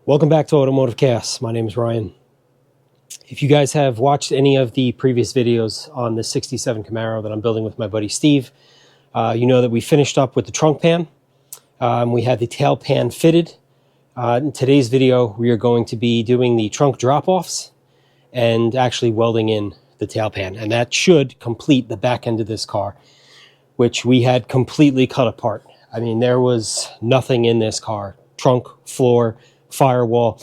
Welcome back to Automotive Chaos. My name is Ryan. If you guys have watched any of the previous videos on the 67 Camaro that I'm building with my buddy Steve, you know that we finished up with the trunk pan. We had the tail pan fitted. In today's video, we are going to be doing the trunk drop-offs and actually welding in the tail pan. And that should complete the back end of this car, which we had completely cut apart. I mean, there was nothing in this car. Trunk, floor, firewall,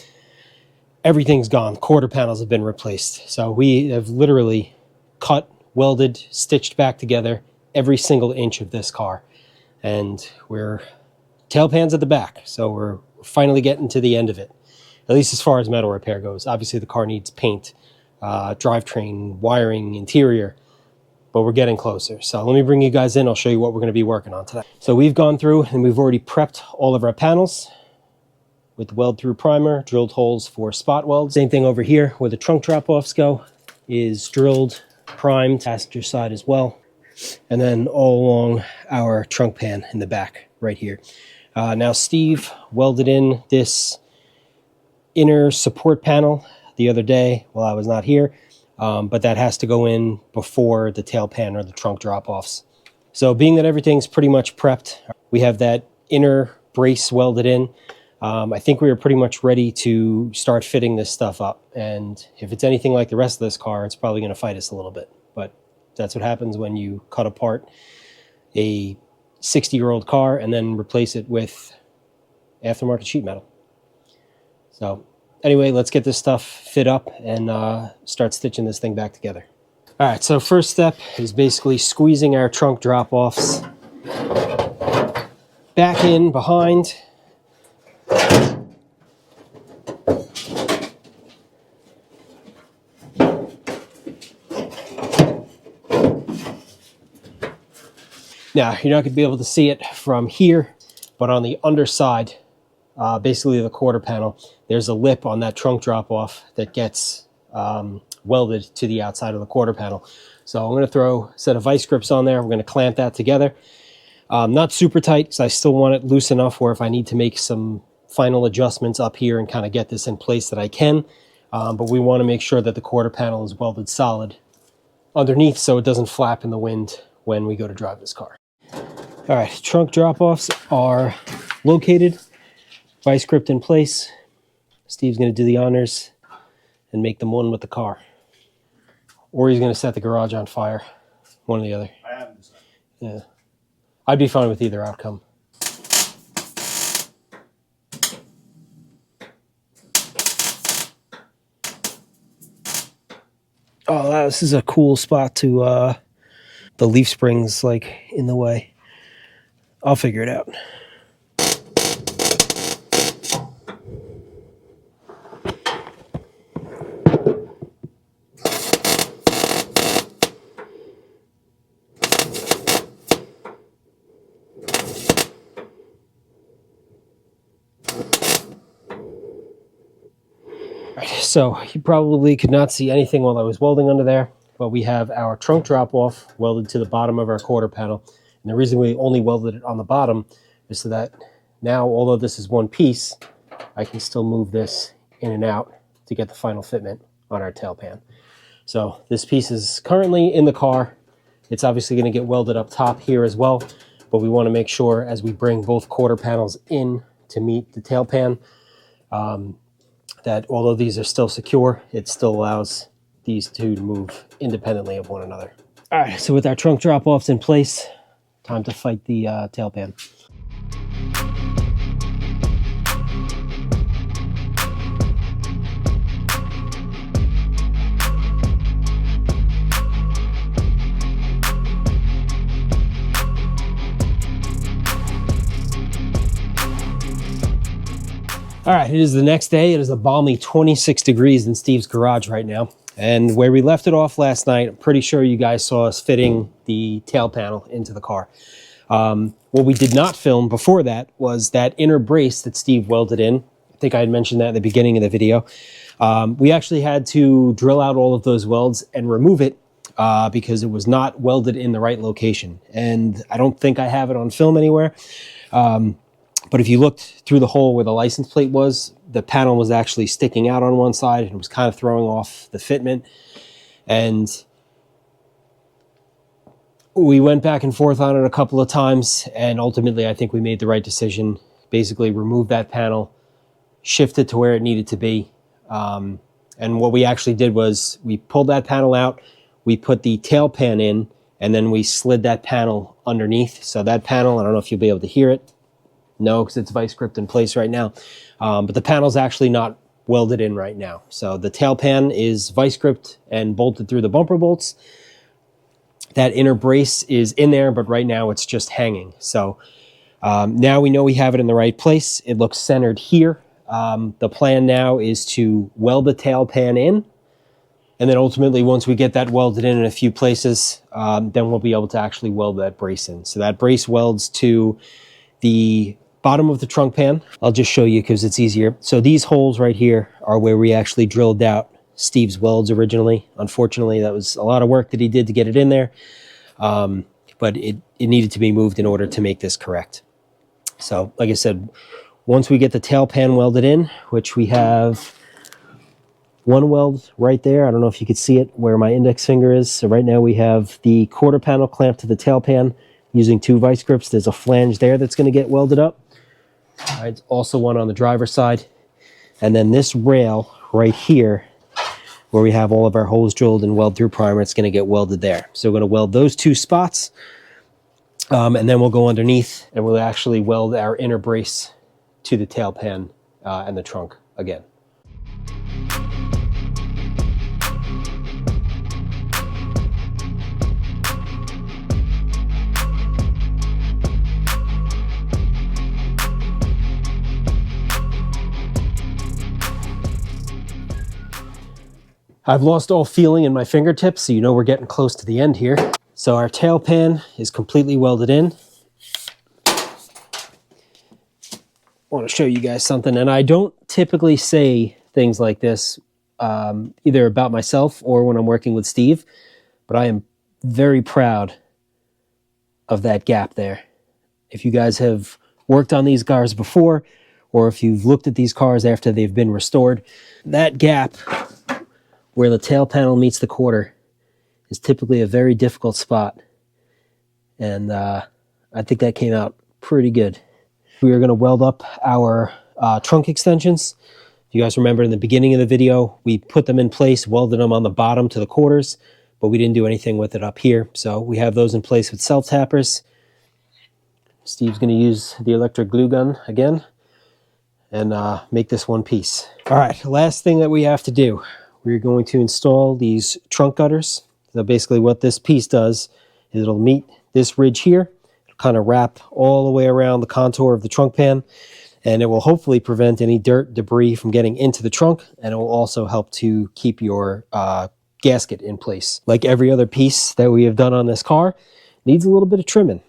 everything's gone. Quarter panels have been replaced. So we have literally cut, welded, stitched back together every single inch of this car. And we're tail pans at the back. So we're finally getting to the end of it, at least as far as metal repair goes. Obviously the car needs paint, drivetrain, wiring, interior, but we're getting closer. So let me bring you guys in. I'll show you what we're going to be working on today. So we've gone through and we've already prepped all of our panels with weld through primer, drilled holes for spot welds. Same thing over here where the trunk drop-offs go is drilled, primed, passenger side as well. And then all along our trunk pan in the back right here. Now Steve welded in this inner support panel the other day while I was not here, but that has to go in before the tail pan or the trunk drop-offs. So being that everything's pretty much prepped, we have that inner brace welded in. I think we were pretty much ready to start fitting this stuff up. And if it's anything like the rest of this car, it's probably going to fight us a little bit. But that's what happens when you cut apart a 60-year-old car and then replace it with aftermarket sheet metal. So anyway, let's get this stuff fit up and start stitching this thing back together. All right, so first step is basically squeezing our trunk drop-offs back in behind. Now, you're not going to be able to see it from here, but on the underside, basically the quarter panel, there's a lip on that trunk drop-off that gets welded to the outside of the quarter panel. So I'm going to throw a set of vice grips on there. We're going to clamp that together. Not super tight, because I still want it loose enough where if I need to make some final adjustments up here and kind of get this in place that I can. But we want to make sure that the quarter panel is welded solid underneath so it doesn't flap in the wind when we go to drive this car. All right, trunk drop-offs are located, vice gripped in place. Steve's going to do the honors and make them one with the car. Or he's going to set the garage on fire, one or the other. I haven't decided. Yeah, I'd be fine with either outcome. Oh, this is a cool spot to, the leaf springs like in the way. I'll figure it out. Right, so you probably could not see anything while I was welding under there, but we have our trunk drop-off welded to the bottom of our quarter panel. And the reason we only welded it on the bottom is so that now, although this is one piece, I can still move this in and out to get the final fitment on our tail pan. So this piece is currently in the car. It's obviously going to get welded up top here as well, but we want to make sure as we bring both quarter panels in to meet the tail pan, that although these are still secure, it still allows these two to move independently of one another. All right, so with our trunk drop-offs in place, time to fight the tail pan. All right, it is the next day. It is a balmy 26 degrees in Steve's garage right now. And where we left it off last night, I'm pretty sure you guys saw us fitting the tail panel into the car. What we did not film before that was that inner brace that Steve welded in. I think I had mentioned that at the beginning of the video. We actually had to drill out all of those welds and remove it because it was not welded in the right location. And I don't think I have it on film anywhere. But if you looked through the hole where the license plate was, the panel was actually sticking out on one side and was kind of throwing off the fitment. And we went back and forth on it a couple of times, and ultimately I think we made the right decision. Basically remove that panel, shift it to where it needed to be. And what we actually did was we pulled that panel out, we put the tail pan in, and then we slid that panel underneath. So that panel, I don't know if you'll be able to hear it. No, because it's vice gripped in place right now. But the panel's actually not welded in right now. So the tail pan is vice gripped and bolted through the bumper bolts. That inner brace is in there, but right now it's just hanging. So now we know we have it in the right place. It looks centered here. The plan now is to weld the tail pan in. And then ultimately, once we get that welded in a few places, then we'll be able to actually weld that brace in. So that brace welds to the bottom of the trunk pan. I'll just show you because it's easier. So these holes right here are where we actually drilled out Steve's welds originally. Unfortunately, that was a lot of work that he did to get it in there. But it needed to be moved in order to make this correct. So like I said, once we get the tail pan welded in, which we have one weld right there. I don't know if you could see it where my index finger is. So right now we have the quarter panel clamped to the tail pan using 2 vice grips. There's a flange there that's going to get welded up. All right, also one on the driver's side. And then this rail right here, where we have all of our holes drilled and weld through primer, it's going to get welded there. So we're going to weld those 2 spots. And then we'll go underneath and we'll actually weld our inner brace to the tail pan and the trunk again. I've lost all feeling in my fingertips, so you know we're getting close to the end here. So our tail pan is completely welded in. I want to show you guys something, and I don't typically say things like this either about myself or when I'm working with Steve, but I am very proud of that gap there. If you guys have worked on these cars before, or if you've looked at these cars after they've been restored, that gap where the tail panel meets the quarter is typically a very difficult spot. And I think that came out pretty good. We are going to weld up our trunk extensions. If you guys remember in the beginning of the video, we put them in place, welded them on the bottom to the quarters, but we didn't do anything with it up here. So we have those in place with self-tappers. Steve's going to use the electric glue gun again and make this one piece. All right, last thing that we have to do. We're going to install these trunk gutters. So basically what this piece does is it'll meet this ridge here. It'll kind of wrap all the way around the contour of the trunk pan, and it will hopefully prevent any dirt, debris from getting into the trunk, and it will also help to keep your gasket in place. Like every other piece that we have done on this car, needs a little bit of trimming.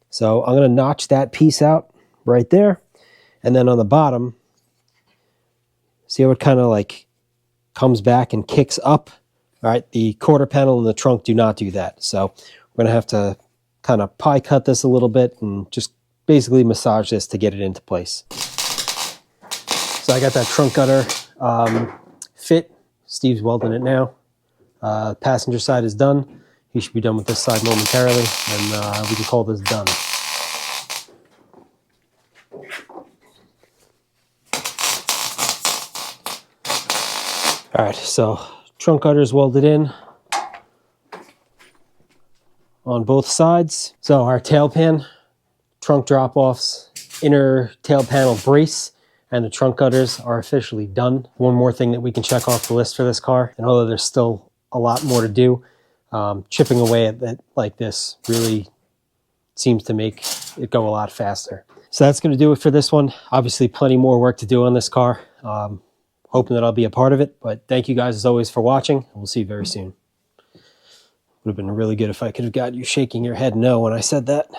So I'm going to notch that piece out right there, and then on the bottom, see how it kind of like comes back and kicks up. All right, the quarter panel and the trunk do not do that. So we're going to have to kind of pie cut this a little bit and just basically massage this to get it into place. So I got that trunk gutter fit. Steve's welding it now. Passenger side is done. He should be done with this side momentarily, and we can call this done. All right, so trunk gutter is welded in on both sides. So our tail pan, trunk drop-offs, inner tail panel brace, and the trunk gutters are officially done. One more thing that we can check off the list for this car, and although there's still a lot more to do, chipping away at it like this really seems to make it go a lot faster. So that's going to do it for this one. Obviously, plenty more work to do on this car. Hoping that I'll be a part of it, but thank you guys as always for watching, and we'll see you very soon. Would have been really good if I could have got you shaking your head no when I said that.